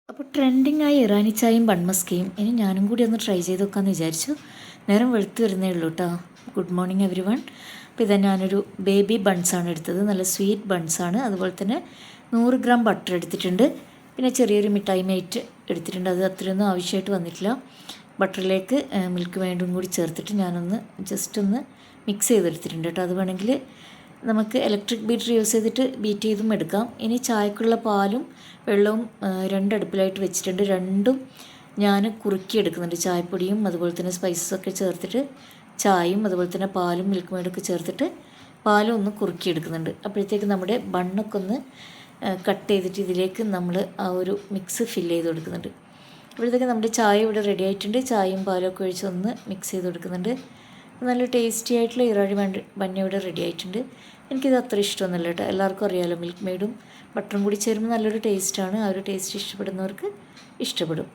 അപ്പോൾ ട്രെൻഡിങ്ങായ ഇറാനി ചായയും ബൺമസ്കയും ഇനി ഞാനും കൂടി ഒന്ന് ട്രൈ ചെയ്ത് നോക്കാമെന്ന് വിചാരിച്ചു. നേരം വെളുത്ത് വരുന്നേ ഉള്ളൂ കേട്ടോ. Good morning every one. അപ്പോൾ ഇതാ ഞാനൊരു ബേബി ബൺസാണ് എടുത്തത്, നല്ല സ്വീറ്റ് ബൺസാണ്. അതുപോലെ തന്നെ 100 ഗ്രാം ബട്ടർ എടുത്തിട്ടുണ്ട്. പിന്നെ ചെറിയൊരു മിഠായി മേറ്റ് എടുത്തിട്ടുണ്ട്. അത് അത്രയൊന്നും ആവശ്യമായിട്ട് വന്നിട്ടില്ല. ബട്ടറിലേക്ക് മിൽക്ക് മേഡും കൂടി ചേർത്തിട്ട് ഞാനൊന്ന് ജസ്റ്റ് ഒന്ന് മിക്സ് ചെയ്തെടുത്തിട്ടുണ്ട് കേട്ടോ. അത് വേണമെങ്കിൽ നമുക്ക് ഇലക്ട്രിക് ബീറ്റർ യൂസ് ചെയ്തിട്ട് ബീറ്റ് ചെയ്തും എടുക്കാം. ഇനി ചായക്കുള്ള പാലും വെള്ളവും രണ്ടടുപ്പിലായിട്ട് വെച്ചിട്ടുണ്ട്. രണ്ടും ഞാൻ കുറുക്കിയെടുക്കുന്നുണ്ട്. ചായപ്പൊടിയും അതുപോലെ തന്നെ സ്പൈസസൊക്കെ ചേർത്തിട്ട് ചായയും അതുപോലെ തന്നെ പാലും മിൽക്ക് മേഡൊക്കെ ചേർത്തിട്ട് പാലും ഒന്ന് കുറുക്കിയെടുക്കുന്നുണ്ട്. അപ്പോഴത്തേക്ക് നമ്മുടെ ബണ്ണൊക്കെ ഒന്ന് കട്ട് ചെയ്തിട്ട് ഇതിലേക്ക് നമ്മൾ ആ ഒരു മിക്സ് ഫില്ല് ചെയ്ത് കൊടുക്കുന്നുണ്ട്. അപ്പോഴത്തേക്ക് നമ്മുടെ ചായ ഇവിടെ റെഡി ആയിട്ടുണ്ട്. ചായയും പാലും ഒക്കെ ഒഴിച്ച് ഒന്ന് മിക്സ് ചെയ്ത് കൊടുക്കുന്നുണ്ട്. നല്ല ടേസ്റ്റി ആയിട്ടുള്ള ഇറാനി ബണ്ണ് ഇവിടെ റെഡി ആയിട്ടുണ്ട്. എനിക്കിത് അത്ര ഇഷ്ടമൊന്നുമില്ല കേട്ടോ. എല്ലാവർക്കും അറിയാമല്ലോ, മിൽക്ക് മെയ്ഡും ബട്ടറും കൂടി ചേരുമ്പോൾ നല്ലൊരു ടേസ്റ്റാണ്. ആ ഒരു ടേസ്റ്റ് ഇഷ്ടപ്പെടുന്നവർക്ക് ഇഷ്ടപ്പെടും.